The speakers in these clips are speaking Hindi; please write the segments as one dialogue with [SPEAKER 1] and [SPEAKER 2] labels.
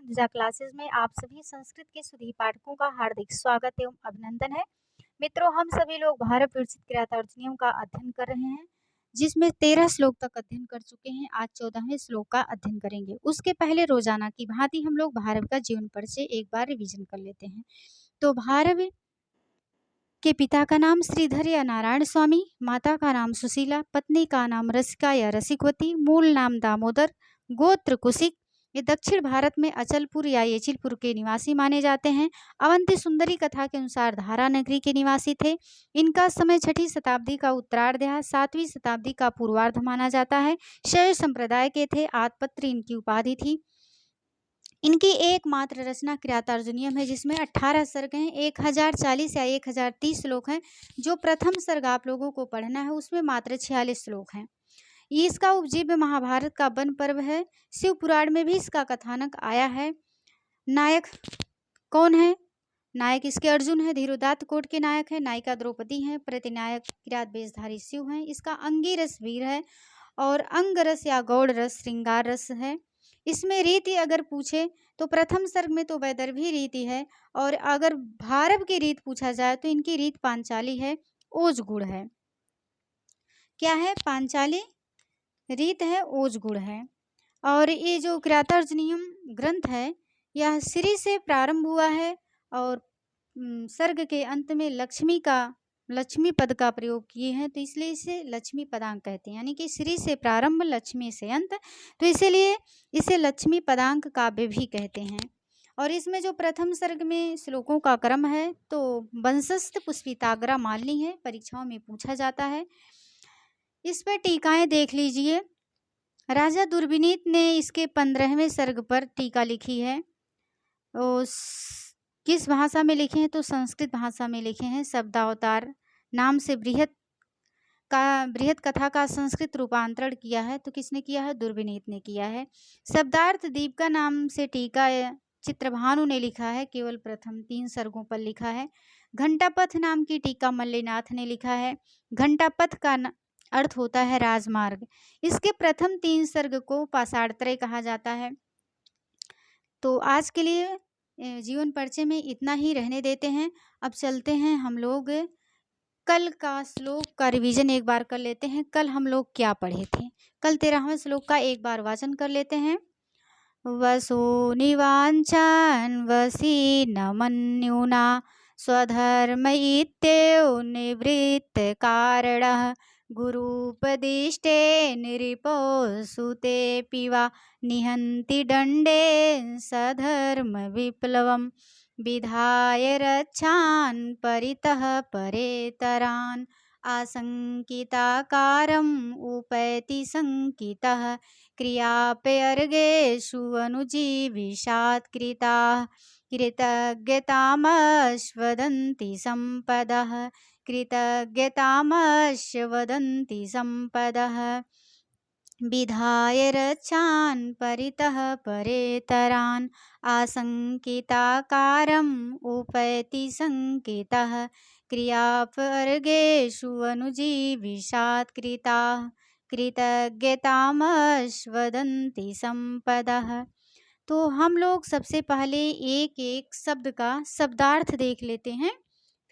[SPEAKER 1] हिंदुजा क्लासेस में आप सभी संस्कृत के सुधी पाठकों का हार्दिक स्वागत एवं अभिनंदन है। मित्रों, हम सभी लोग भारत विरचित क्रियातार्जनियों का अध्ययन कर रहे हैं, जिसमें 13 श्लोक तक अध्ययन कर चुके हैं। आज 14वें श्लोक का अध्ययन करेंगे। उसके पहले रोजाना की भांति हम लोग भारत का जीवन परिचय एक बार रिवीजन कर लेते हैं। तो भारत के पिता का नाम श्रीधर या नारायण स्वामी, माता का नाम सुशीला, पत्नी का नाम रसिका या रसिकवती, मूल नाम दामोदर, गोत्र कुशिक। ये दक्षिण भारत में अचलपुर या येचिलपुर के निवासी माने जाते हैं। अवंती सुंदरी कथा के अनुसार धारा नगरी के निवासी थे। इनका समय 6वीं शताब्दी का उत्तरार्ध या 7वीं शताब्दी का पूर्वार्ध माना जाता है। शैव संप्रदाय के थे। आदपत्री इनकी उपाधि थी। इनकी एकमात्र रचना क्रियातार्जुनीयम है, जिसमें 18 सर्ग हैं। 1040 या 1030 श्लोक हैं। जो प्रथम सर्ग आप लोगों को पढ़ना है उसमें मात्र 46 श्लोक हैं। ये इसका उपजीव्य महाभारत का वन पर्व है। शिव पुराण में भी इसका कथानक आया है। नायक कौन है? नायक इसके अर्जुन है। धीरोदात्त कोट के नायक है। नायिका द्रौपदी है। प्रतिनायक किरात वेशधारी शिव हैं। इसका अंगी रस वीर है और अंग रस या गौड़ रस श्रृंगार रस है। इसमें रीति अगर पूछे तो प्रथम सर्ग में तो वैदर्भी रीति है, और अगर भारव की रीत पूछा जाए तो इनकी रीत पांचाली है, ओज गुण है। क्या है? पांचाली रीत है, ओज गुण है। और ये जो क्रियातार्जुनीयम ग्रंथ है यह श्री से प्रारंभ हुआ है और सर्ग के अंत में लक्ष्मी पद का प्रयोग किए हैं, तो इसलिए इसे लक्ष्मी पदांक कहते हैं। यानी कि श्री से प्रारंभ, लक्ष्मी से अंत, तो इसीलिए इसे लक्ष्मी पदांक काव्य भी कहते हैं। और इसमें जो प्रथम सर्ग में श्लोकों का क्रम है तो वंशस्थ पुष्पिताग्रा मालिनी है, परीक्षाओं में पूछा जाता है। इस पर टीकाएं देख लीजिए। राजा दुर्विनीत ने इसके 15वें सर्ग पर टीका लिखी है। किस भाषा में लिखे हैं? तो संस्कृत भाषा में लिखे हैं। शब्दावतार नाम से बृहत कथा का संस्कृत रूपांतरण किया है। तो किसने किया है? दुर्विनीत ने किया है। शब्दार्थ दीपिका नाम से टीका चित्रभानु ने लिखा है, केवल प्रथम 3 सर्गों पर लिखा है। घंटापथ नाम की टीका मल्लिनाथ ने लिखा है। घंटापथ का अर्थ होता है राजमार्ग। इसके प्रथम 3 सर्ग को पाषाणत्रय कहा जाता है। तो आज के लिए जीवन परिचय में इतना ही रहने देते हैं। अब चलते हैं हम लोग कल का श्लोक का रिवीजन एक बार कर लेते हैं। कल हम लोग क्या पढ़े थे? कल 13वें श्लोक का एक बार वाचन कर लेते हैं। वसो निवांचन वसी न मन्युना स्वधर्म इत्येव निवृत्त कारणः गुरुपदिष्टे निरिपो सुते पिवा निहन्ति दण्डे सधर्म विप्लवम् विधाय रक्षान् परितः परेतरान् आशंकिताकारम् उपैति शङ्कितः क्रियाप्यर्गेषु अनुजीविषात् कृताः कृतज्ञतामश्वदन्ति सम्पदः कृतज्ञतामश्वदन्ति सम्पदः विधाय रक्षान् परितः परेतरान् आशंकिताकारम् उपैति शङ्कितः क्रियापर्गेषु अनुजीविषात् कृताः कृतज्ञतामश्वदन्ति सम्पदः। तो हम लोग सबसे पहले एक एक शब्द का शब्दार्थ देख लेते हैं,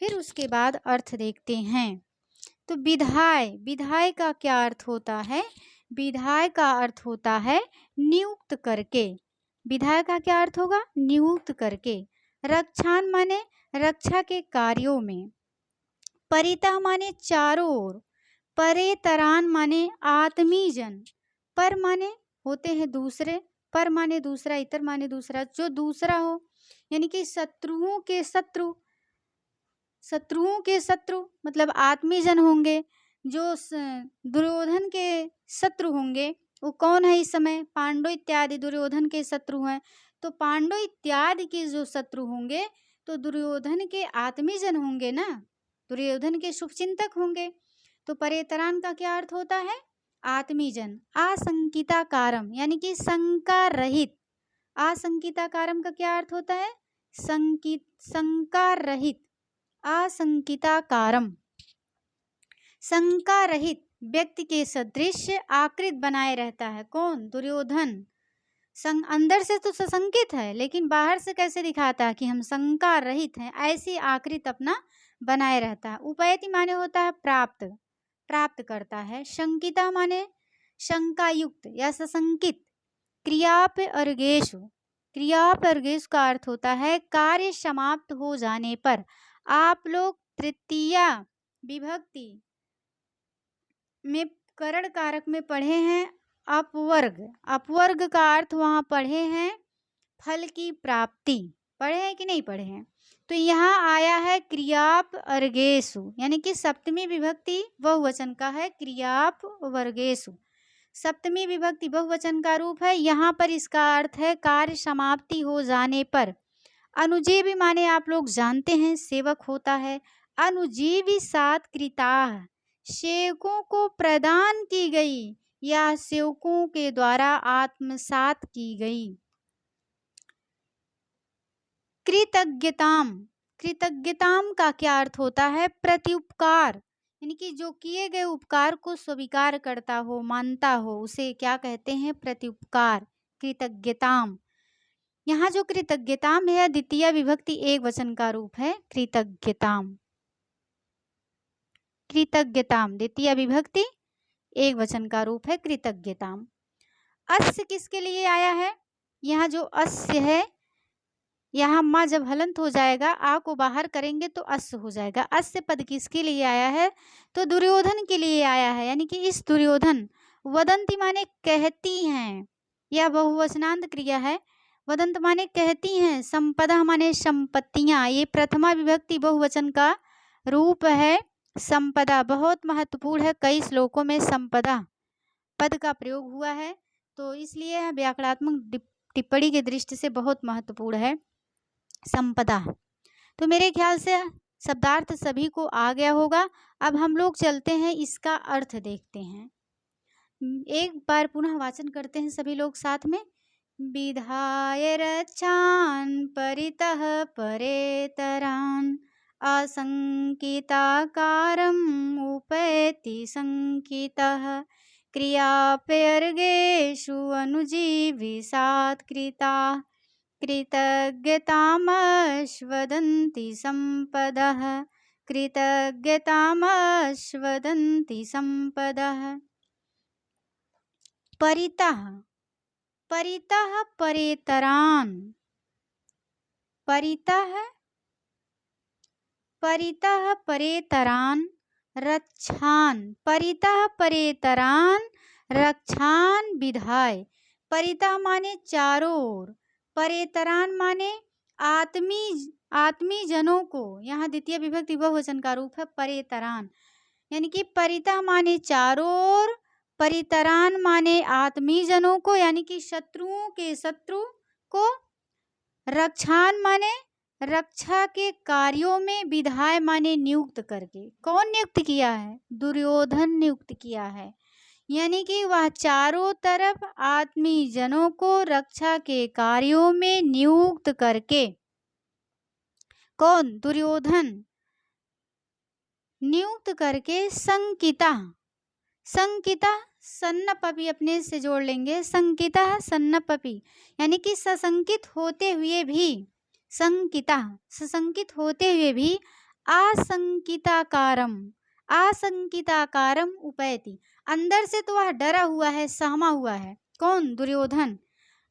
[SPEAKER 1] फिर उसके बाद अर्थ देखते हैं। तो विधाय का क्या अर्थ होता है? विधाय का अर्थ होता है नियुक्त करके। विधाय का क्या अर्थ होगा? नियुक्त करके। रक्षान माने रक्षा के कार्यों में। परितः माने चारों ओर। परेतरान माने आत्मीजन। पर माने होते हैं दूसरे, पर माने दूसरा, इतर माने दूसरा, जो दूसरा हो, यानी कि शत्रुओं के शत्रु मतलब आत्मीजन होंगे। जो दुर्योधन के शत्रु होंगे वो कौन है इस समय? पांडव इत्यादि दुर्योधन के शत्रु हैं। तो पांडव इत्यादि के जो शत्रु होंगे तो दुर्योधन के आत्मीजन होंगे ना, दुर्योधन के शुभचिंतक होंगे। तो परेतरान का क्या अर्थ होता है? आत्मीजन। आशंकिताकारम यानी कि शंका रहित। आशंकिताकारम का क्या अर्थ होता है? शंका रहित। आशंकिताकारम शंका रहित व्यक्ति के सदृश आकृत बनाए रहता है। कौन? दुर्योधन। अंदर से तो सशंकित है, लेकिन बाहर से कैसे दिखाता है कि हम शंका रहित हैं, ऐसी आकृति अपना बनाए रहता है। उपैति माने होता है प्राप्त, प्राप्त करता है। शंकिता माने शंका युक्त या सशंकित। क्रियाप अर्गेषु, क्रियाप अर्गेषु का अर्थ होता है कार्य समाप्त हो जाने पर। आप लोग तृतीया विभक्ति में करण कारक में पढ़े हैं अपवर्ग, अपवर्ग का अर्थ वहाँ पढ़े हैं फल की प्राप्ति, पढ़े हैं कि नहीं पढ़े हैं? तो यहाँ आया है क्रियाप अर्गेषु, यानी कि सप्तमी विभक्ति बहुवचन का है, क्रियाप वर्गेषु सप्तमी विभक्ति बहुवचन का रूप है। यहाँ पर इसका अर्थ है कार्य समाप्ति हो जाने पर। अनुजीवी माने आप लोग जानते हैं सेवक होता है। अनुजीवी सात कृताः, सेवकों को प्रदान की गई या सेवकों के द्वारा आत्मसात की गई। कृतज्ञताम, कृतज्ञताम का क्या अर्थ होता है? प्रत्युपकार, यानी कि जो किए गए उपकार को स्वीकार करता हो, मानता हो, उसे क्या कहते हैं? प्रत्युपकार, कृतज्ञताम। यहाँ जो कृतज्ञताम है द्वितीय विभक्ति एक वचन का रूप है, कृतज्ञताम, कृतज्ञताम द्वितीय विभक्ति एक वचन का रूप है, कृतज्ञताम। अस्य किसके लिए आया है? यहाँ जो अस्य है, यहाँ माँ जब हलंत हो जाएगा, आ को बाहर करेंगे तो अस्य हो जाएगा। अस्य पद किसके लिए आया है? तो दुर्योधन के लिए आया है, यानी कि इस दुर्योधन। वदंती माने कहती हैं, यह बहुवचनांत क्रिया है। वदंत माने कहती हैं, संपदा माने संपत्तियां, ये प्रथमा विभक्ति बहुवचन का रूप है। संपदा बहुत महत्वपूर्ण है, कई श्लोकों में संपदा पद का प्रयोग हुआ है, तो इसलिए व्याकरणात्मक टिप्पणी की दृष्टि से बहुत महत्वपूर्ण है संपदा। तो मेरे ख्याल से शब्दार्थ सभी को आ गया होगा। अब हम लोग चलते हैं, इसका अर्थ देखते हैं। एक बार पुनः वाचन करते हैं सभी लोग साथ में। विधाय रक्षान् परितः परेतरान्, असंकिताकारम् उपैति संकितः, क्रियाप्यर्गेषु अनुजीविसात् कृताः, कृतज्ञतामश्वदन्ति सम्पदः, कृतज्ञतामश्वदन्ति सम्पदः। परितः, परितः परेतरान्, परितः, परितः परेतरान् रक्षान्, परितः परेतरान् रक्षान् विधाय। परितः माने चारों ओर, परेतरान माने आत्मी जनों को, यहाँ द्वितीय विभक्ति बहुवचन का रूप है परेतरान, यानी कि परितः माने चारों ओर, परितरान माने आत्मी जनों को, यानी कि शत्रुओं के शत्रु को, रक्षान माने रक्षा के कार्यों में, विधाय माने नियुक्त करके। कौन नियुक्त किया है? दुर्योधन नियुक्त किया है, यानी कि वह चारों तरफ आत्मी जनों को रक्षा के कार्यों में नियुक्त करके। कौन? दुर्योधन नियुक्त करके। संकिता, संकिता सन्नपपि अपने से जोड़ लेंगे, संकिता सन्नपपि, यानी कि सशंकित होते हुए भी, संकिता सशंकित होते हुए भी, आशंकिताकारम, आशंकिताकारम उपैति, अंदर से तो वह डरा हुआ है, सहमा हुआ है। कौन? दुर्योधन।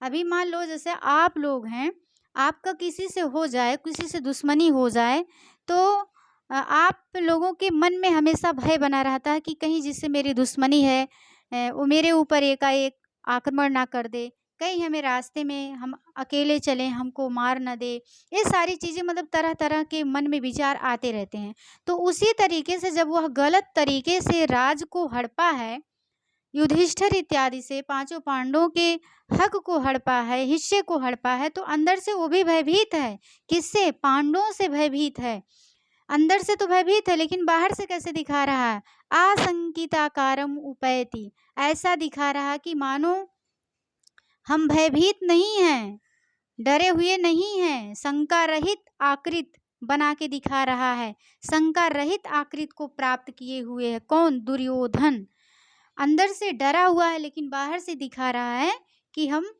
[SPEAKER 1] अभी मान लो जैसे आप लोग हैं, आपका किसी से हो जाए, किसी से दुश्मनी हो जाए, तो आप लोगों के मन में हमेशा भय बना रहता है कि कहीं जिससे मेरी दुश्मनी है वो मेरे ऊपर एकाएक आक्रमण ना कर दे, कहीं हमें रास्ते में हम अकेले चलें, हमको मार न दे। ये सारी चीज़ें मतलब तरह तरह के मन में विचार आते रहते हैं। तो उसी तरीके से जब वह गलत तरीके से राज को हड़पा है, युधिष्ठिर इत्यादि से पांचों पांडवों के हक को हड़पा है, हिस्से को हड़पा है, तो अंदर से वो भी भयभीत है। किससे? पांडवों से भयभीत है। अंदर से तो भयभीत है, लेकिन बाहर से कैसे दिखा रहा है? आशंकिताकारम उपैति, ऐसा दिखा रहा कि मानो हम भयभीत नहीं हैं, डरे हुए नहीं हैं, शंका रहित आकृत बना के दिखा रहा है, शंका रहित आकृत को प्राप्त किए हुए है। कौन? दुर्योधन। अंदर से डरा हुआ है, लेकिन बाहर से दिखा रहा है कि हम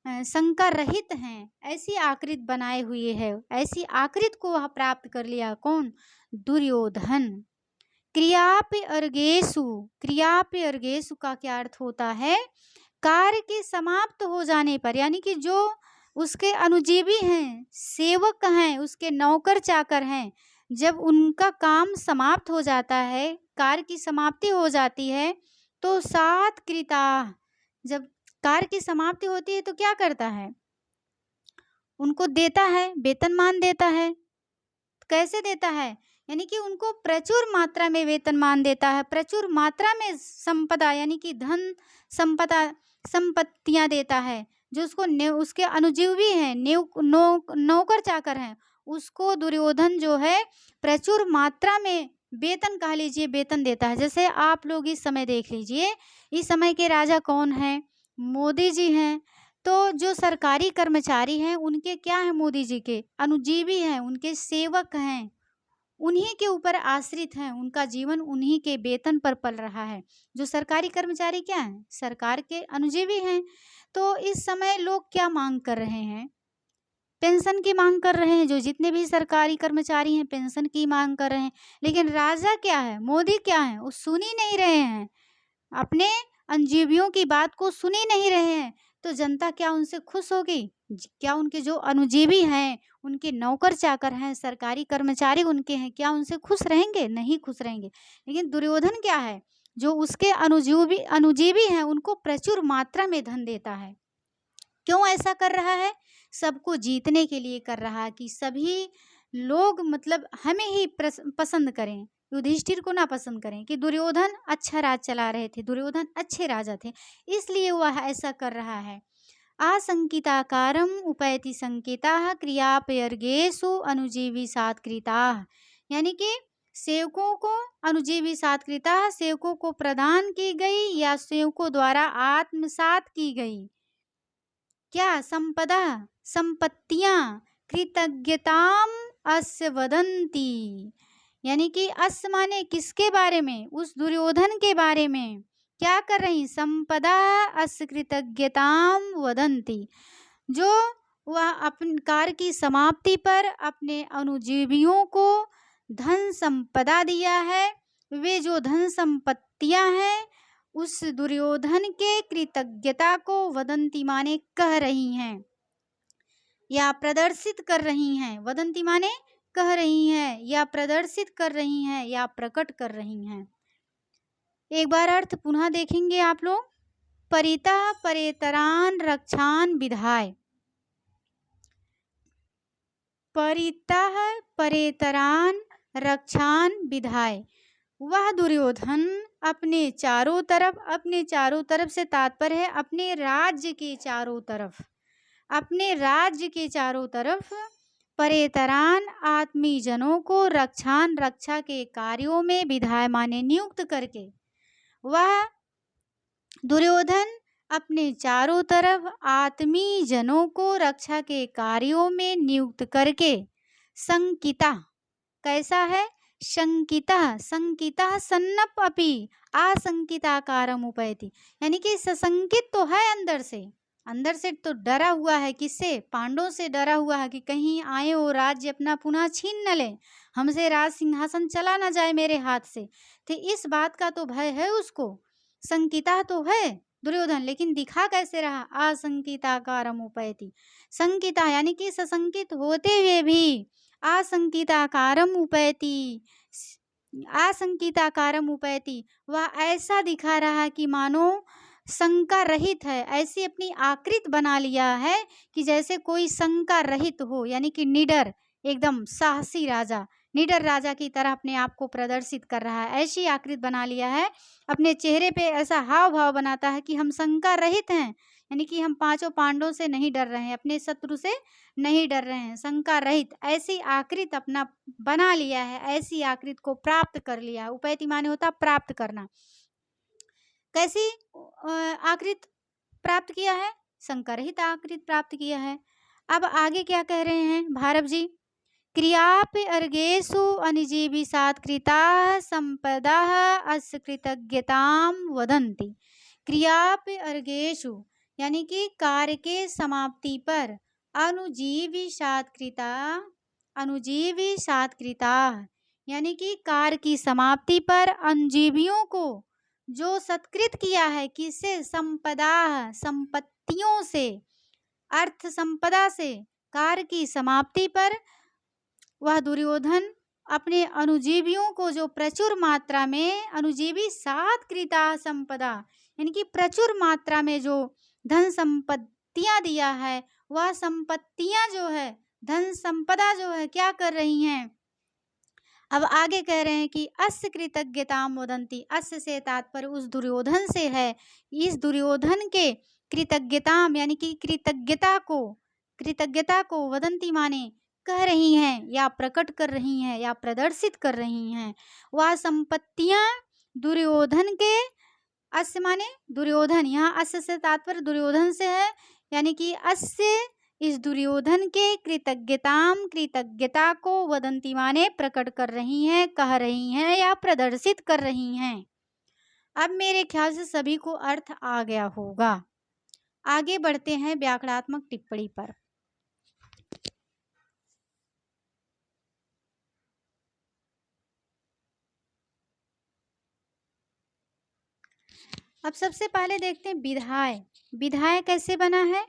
[SPEAKER 1] शंका रहित हैं, ऐसी आकृत बनाए हुए है, ऐसी आकृत को वह प्राप्त कर लिया। कौन? दुर्योधन। क्रियापि अर्गेषु, क्रियापि अर्गेषु का क्या अर्थ होता है? कार्य के समाप्त हो जाने पर, यानी कि जो उसके अनुजीवी हैं, सेवक हैं, उसके नौकर चाकर हैं, जब उनका काम समाप्त हो जाता है, कार्य की समाप्ति हो जाती है, तो सात कृता, जब कार्य की समाप्ति होती है तो क्या करता है? उनको देता है, वेतनमान देता है। कैसे देता है? यानी कि उनको प्रचुर मात्रा में वेतनमान देता है, प्रचुर मात्रा में संपदा यानी कि धन संपदा संपत्तियां देता है। जो उसके अनुजीवी हैं, नौकर चाकर हैं, उसको दुर्योधन जो है प्रचुर मात्रा में वेतन कह लीजिए, वेतन देता है। जैसे आप लोग इस समय देख लीजिए, इस समय के राजा कौन है? मोदी जी हैं। तो जो सरकारी कर्मचारी हैं उनके क्या है? मोदी जी के अनुजीवी हैं, उनके सेवक हैं, उन्हीं के ऊपर आश्रित हैं, उनका जीवन उन्हीं के वेतन पर पल रहा है। जो सरकारी कर्मचारी क्या हैं? सरकार के अनुजीवी हैं। तो इस समय लोग क्या मांग कर रहे हैं? पेंशन की मांग कर रहे हैं। जो जितने भी सरकारी कर्मचारी हैं पेंशन की मांग कर रहे हैं। लेकिन राजा क्या है? मोदी क्या है? वो सुन ही नहीं रहे हैं, अपने अनुजीवियों की बात को सुन ही नहीं रहे हैं। तो जनता क्या उनसे खुश होगी? क्या उनके जो अनुजीवी हैं, उनके नौकर चाकर हैं, सरकारी कर्मचारी उनके हैं, क्या उनसे खुश रहेंगे? नहीं खुश रहेंगे। लेकिन दुर्योधन क्या है? जो उसके अनुजीवी हैं उनको प्रचुर मात्रा में धन देता है। क्यों ऐसा कर रहा है? सबको जीतने के लिए कर रहा है, कि सभी लोग मतलब हमें ही पसंद करें, युधिष्ठिर को ना पसंद करें, कि दुर्योधन अच्छा राज चला रहे थे, दुर्योधन अच्छे राजा थे, इसलिए वह ऐसा कर रहा है। आसंकिताकारम उपैति संकिता क्रियापयर्गेषु अनुजीवी सात्कृता, यानी कि सेवकों को अनुजीवी सात्कृता, सेवकों को प्रदान की गई या सेवकों द्वारा आत्मसात की गई क्या? संपदा, संपत्तियां, कृतज्ञताम अस्य वदंती, यानी कि अस्य माने किसके बारे में? उस दुर्योधन के बारे में क्या कर रही? संपदा अस्य कृतज्ञताम वदंती, जो वह अपने कार्य की समाप्ति पर अपने अनुजीवियों को धन संपदा दिया है। वे जो धन संपत्तियां हैं उस दुर्योधन के कृतज्ञता को वदंती माने कह रही हैं या प्रदर्शित कर रही हैं। वदंती माने कह रही हैं या प्रदर्शित कर रही हैं या प्रकट कर रही हैं। एक बार अर्थ पुनः देखेंगे आप लोग। परितः परेतरान रक्षान विधाय, परितः परेतरान रक्षान विधाय, वह दुर्योधन अपने चारों तरफ से तात्पर्य है अपने राज्य के चारों तरफ, अपने राज्य के चारों तरफ परेतरान आत्मीय जनों को रक्षान रक्षा के कार्यों में विधाय माने नियुक्त करके, वह दुर्योधन अपने चारों तरफ आत्मीय जनों को रक्षा के कार्यों में नियुक्त करके संकिता, कैसा है? शंकिता, संकिता सन्नप अपि आशंकिताकारम उपैति, यानी कि सशंकित तो है, अंदर से तो डरा हुआ है। किससे? पांडवों से डरा हुआ है कि कहीं आए वो राज्य अपना पुनः छीन न ले, हमसे राज सिंहासन चला ना जाए मेरे हाथ से। तो इस बात का तो भय है उसको। संकिता तो है दुर्योधन, लेकिन दिखा कैसे रहा? आशंकिताकारम उपैति, संकिता यानी कि सशंकित होते हुए भी आशंकिताकारम उपैति, आशंकिताकारम उपैति, वह ऐसा दिखा रहा कि मानो शंका रहित है, ऐसी अपनी आकृत बना लिया है कि जैसे कोई शंका रहित हो, यानी कि निडर, एकदम साहसी राजा, निडर राजा की तरह अपने आप को प्रदर्शित कर रहा है। ऐसी आकृत बना लिया है, अपने चेहरे पे ऐसा हाव भाव बनाता है कि हम शंका रहित हैं, यानी कि हम पांचों पांडवों से नहीं डर रहे हैं, अपने शत्रु से नहीं डर रहे हैं, शंका रहित ऐसी आकृत अपना बना लिया है, ऐसी आकृत को प्राप्त कर लिया। उपैति माने होता प्राप्त करना। कैसी आकृत प्राप्त किया है? शंका रहित आकृत प्राप्त किया है। अब आगे क्या कह रहे हैं भारत जी? क्रियापि अर्गेषु अनुजीवी सात्कृता संपदा अस्य कृतज्ञताम वदन्ति। क्रियापि अर्गेषु यानी कि कार्य के समाप्ति पर अनुजीवी सात्कृता, अनुजीवी सात्कृता, यानी कि कार्य की समाप्ति पर अनुजीवियों को जो सत्कृत किया है, किससे, संपदा, संपत्तियों से, अर्थ संपदा से, कार्य की समाप्ति पर वह दुर्योधन अपने अनुजीवियों को जो प्रचुर मात्रा में, अनुजीवी सात्कृता संपदा, यानी कि प्रचुर मात्रा में जो धन संपत्तियां दिया है, वह संपत्तियां जो है, धन संपदा जो है, क्या कर रही हैं। अब आगे कह रहे हैं कि अस्य कृतज्ञताम वदन्ति, अस्य से तात्पर्य उस दुर्योधन से है, इस दुर्योधन के कृतज्ञताम यानी कि कृतज्ञता को वदन्ति माने कह रही हैं या प्रकट कर रही हैं या प्रदर्शित कर रही हैं। वह संपत्तियां दुर्योधन के, अस्य माने दुर्योधन, यहाँ अस्य से तात्पर्य दुर्योधन से है, यानी कि अस्य इस दुर्योधन के कृतज्ञता को वदंती माने प्रकट कर रही हैं, कह रही हैं या प्रदर्शित कर रही हैं। अब मेरे ख्याल से सभी को अर्थ आ गया होगा। आगे बढ़ते हैं व्याकरणात्मक टिप्पणी पर। अब सबसे पहले देखते हैं विधाय। विधाय कैसे बना है,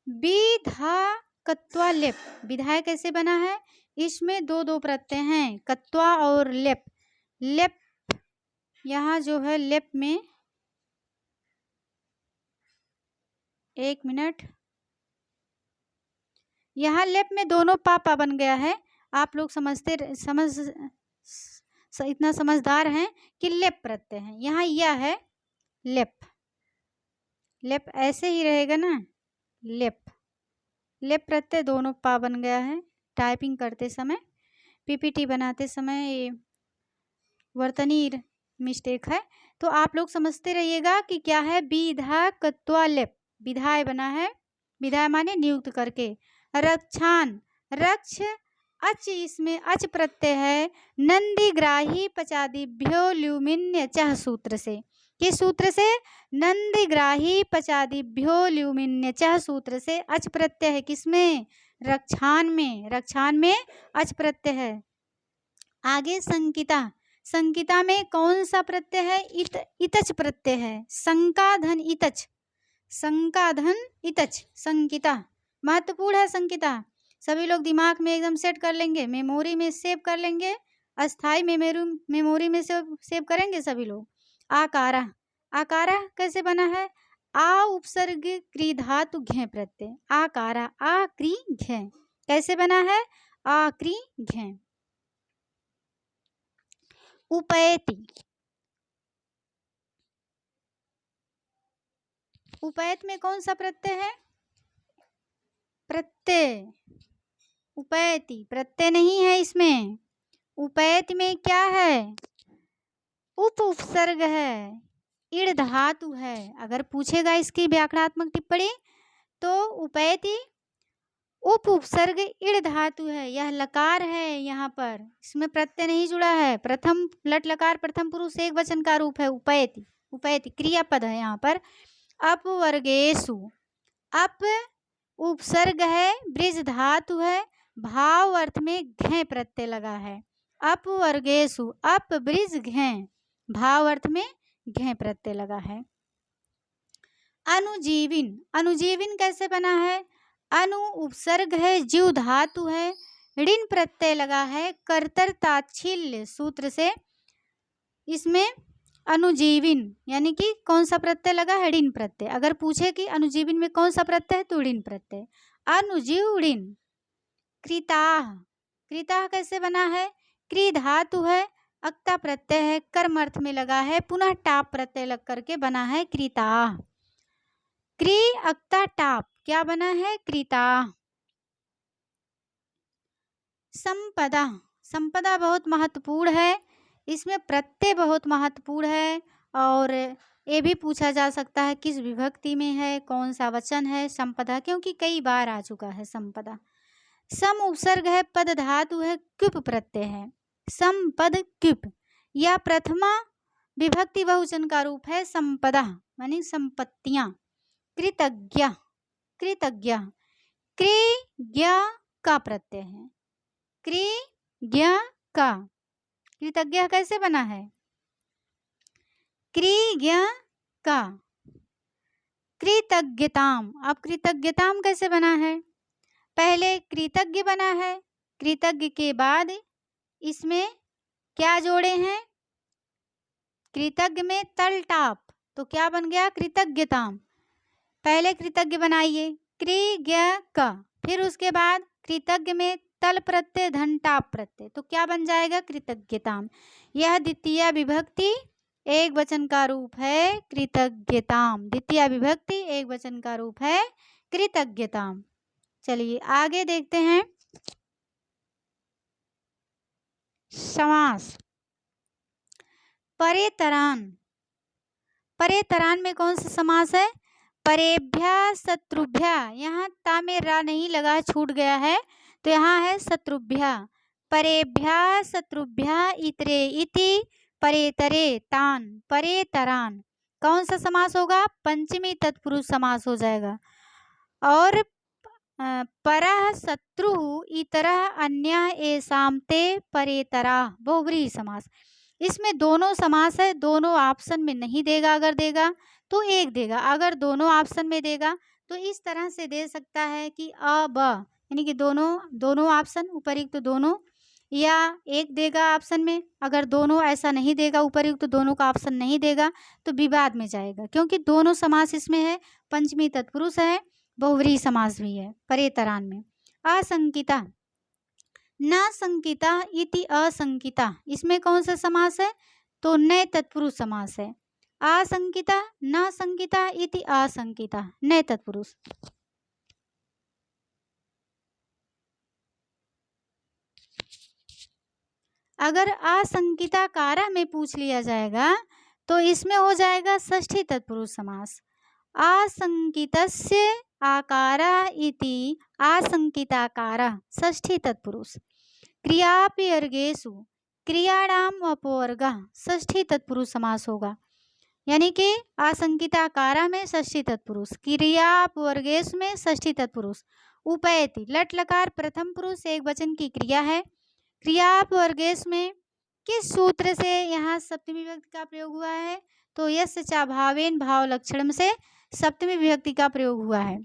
[SPEAKER 1] विधा कत्वा लेप, विधाय कैसे बना है, इसमें दो प्रत्यय हैं, कत्वा और लेप। लेप यहाँ जो है, लेप में, एक मिनट, यहाँ लेप में दोनों पापा बन गया है। आप लोग इतना समझदार हैं कि लेप प्रत्यय है, यहाँ यह है लेप, लेप ऐसे ही रहेगा ना, लेप, लेप प्रत्यय दोनों पा बन गया है। टाइपिंग करते समय, पीपीटी बनाते समय वर्तनी मिस्टेक है, तो आप लोग समझते रहिएगा कि क्या है, विधा कत्वा लेप, विधाय बना है, विधाय माने नियुक्त करके। रक्षान, रक्ष, अच, इसमें अच प्रत्यय है, नंदीग्राही पचादिभ्यो ल्यूमिन्य चह सूत्र से। किस सूत्र से, नंदीग्राही पचादिभ्यो ल्यूमिन्य चह सूत्र से अच प्रत्यय है, किसमें, रक्षान में, रक्षान में अच प्रत्यय है। आगे संकिता, संकिता में कौन सा प्रत्यय है, इतच प्रत्यय है, संकाधन इतच, संकाधन इतच, संकिता महत्वपूर्ण है। संकिता सभी लोग दिमाग में एकदम सेट कर लेंगे, मेमोरी में सेव कर लेंगे, अस्थाई मेमोरी में सेव करेंगे सभी लोग। आकारा, आकारा कैसे बना है, आ उपसर्ग क्री धातु घे प्रत्यय, आकारा, आ क्री घे, कैसे बना है, आ क्री घे। उपैति, उपैत में कौन सा प्रत्यय है, प्रत्यय, उपैति प्रत्यय नहीं है इसमें, उपैति में क्या है, उपसर्ग है, इड़ धातु है। अगर पूछेगा इसकी व्याकरणात्मक टिप्पणी तो उपैति उपसर्ग इड़ धातु है, यह लकार है, यहाँ पर इसमें प्रत्यय नहीं जुड़ा है, प्रथम लट लकार प्रथम पुरुष एक वचन का रूप है उपैति, उपैति क्रियापद है यहाँ पर। अपवर्गेषु, अप उपसर्ग है, ब्रिज धातु है, भाव अर्थ में घे प्रत्यय लगा है। अपवर्गेषु, अप ब्रिज घे, भाव अर्थ में घे प्रत्यय लगा है। अनुजीविन, अनुजीविन कैसे बना है, अनु उपसर्ग है, जीव धातु है, ऋण प्रत्यय लगा है, कर्तर ताच्छील्य सूत्र से। इसमें अनुजीविन यानी कि कौन सा प्रत्यय लगा है, ऋण प्रत्यय। अगर पूछे कि अनुजीविन में कौन सा प्रत्यय है तो ऋण प्रत्यय, अनुजीव ऋण। कृताह, कृताह कैसे बना है, क्री धातु है, अक्ता प्रत्यय है, कर्म अर्थ में लगा है, पुनः टाप प्रत्यय लग करके बना है कृताह। क्री अक्ता टाप क्या बना है, कृताह। संपदा, संपदा बहुत महत्वपूर्ण है, इसमें प्रत्यय बहुत महत्वपूर्ण है, और ये भी पूछा जा सकता है किस विभक्ति में है, कौन सा वचन है संपदा, क्योंकि कई बार आ चुका है संपदा। सम उपसर्ग है, पद धातु है, क्युप प्रत्यय है, संपद क्युप, या प्रथमा विभक्ति बहुवचन का रूप है संपदा मानी संपत्तियां। कृतज्ञ, कृतज्ञ, कृज्ञ का प्रत्यय है, कृज्ञ का। कृतज्ञ कैसे बना है? कृज्ञ का। कृतज्ञताम, अब कृतज्ञताम कैसे बना है? पहले कृतज्ञ बना है, कृतज्ञ के बाद इसमें क्या जोड़े हैं? कृतज्ञ में तल टाप, तो क्या बन गया? कृतज्ञताम। पहले कृतज्ञ बनाइए कृज्ञ का, फिर उसके बाद कृतज्ञ में तल प्रत्यय धन टाप प्रत्यय, तो क्या बन जाएगा? कृतज्ञताम। यह द्वितीय विभक्ति एक वचन का रूप है कृतज्ञताम। द्वितीय विभक्ति एक वचन का रूप है कृतज्ञताम। चलिए आगे देखते हैं समास। परेतरान, परेतरान में कौन सा समास है? परेभ्य शत्रुभ्य, यहाँ ता में रा नहीं लगा, छूट गया है, तो यहाँ है शत्रुभ्य। परेभ्य शत्रुभ्य इतरे इति परेतरे तान परेतरान। कौन सा समास होगा? पंचमी तत्पुरुष समास हो जाएगा। और परः शत्रु इतरः अन्य एसाम ते परेतरा, बहुव्रीहि समास। इसमें दोनों समास है, दोनों ऑप्शन में नहीं देगा, अगर देगा तो एक देगा, अगर दोनों ऑप्शन में देगा तो इस तरह से दे सकता है कि अ ब, यानी कि दोनों ऑप्शन उपयुक्त तो दोनों, या एक देगा ऑप्शन में। अगर दोनों ऐसा नहीं देगा, उपयुक्त तो दोनों का ऑप्शन नहीं देगा, तो विवाद में जाएगा, क्योंकि दोनों समास इसमें है, पंचमी तत्पुरुष है, बहुव्रीहि समास भी है परेतरान में। असंकिता, न संकिता इति असंकिता, इसमें कौन सा समास है? तो नए तत्पुरुष समास है। असंकिता न संकिता इति असंकिता, नए तत्पुरुष। अगर असंकिता कारः में पूछ लिया जाएगा तो इसमें हो जाएगा षष्ठी तत्पुरुष समास। असंकितस्य आकारः इति असंकिताकारः, षष्ठी तत्पुरुष। क्रियापवर्गेषु क्रियाणाम अपवर्गः, षष्ठी तत्पुरुष समास होगा, यानी कि असंकिताकारः में षष्ठी तत्पुरुष, क्रियापवर्गेष में षष्ठी तत्पुरुष। उपैति, लट लकार प्रथम पुरुष एक वचन की क्रिया है। क्रियापवर्गेष में किस सूत्र से यहाँ सप्तमी विभक्ति का प्रयोग हुआ है? तो यस्य चा भावेन भाव लक्षणम से सप्तमी विभक्ति का प्रयोग हुआ है।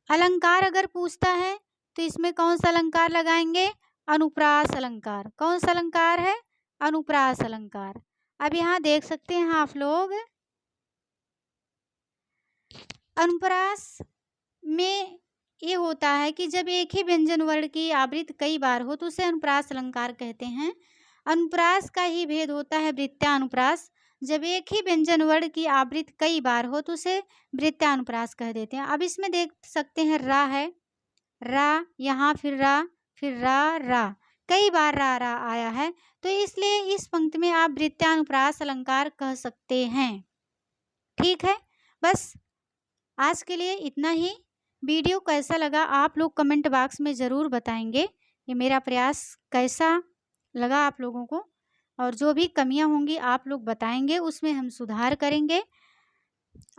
[SPEAKER 1] अलंकार अगर पूछता है तो इसमें कौन सा अलंकार लगाएंगे? अनुप्रास अलंकार। कौन सा अलंकार है? अनुप्रास अलंकार। अब यहाँ देख सकते हैं आप लोग, अनुप्रास में ये होता है कि जब एक ही व्यंजन वर्ण की आवृत्ति कई बार हो तो उसे अनुप्रास अलंकार कहते हैं। अनुप्रास का ही भेद होता है वृत्तानुप्रास। जब एक ही व्यंजन वर्ण की आवृत्ति कई बार हो तो उसे वृत्तानुप्रास कह देते हैं। अब इसमें देख सकते हैं रा है, रा, यहाँ फिर रा, फिर रा, कई बार रा आया है, तो इसलिए इस पंक्ति में आप वृत्तानुप्रास अलंकार कह सकते हैं। ठीक है, बस आज के लिए इतना ही। वीडियो कैसा लगा आप लोग कमेंट बॉक्स में ज़रूर बताएंगे, ये मेरा प्रयास कैसा लगा आप लोगों को, और जो भी कमियां होंगी आप लोग बताएंगे, उसमें हम सुधार करेंगे।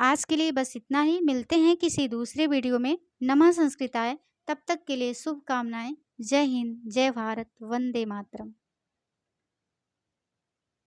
[SPEAKER 1] आज के लिए बस इतना ही, मिलते हैं किसी दूसरे वीडियो में। नमः संस्कृताय, तब तक के लिए शुभकामनाएं। जय हिंद, जय भारत, वंदे मातरम।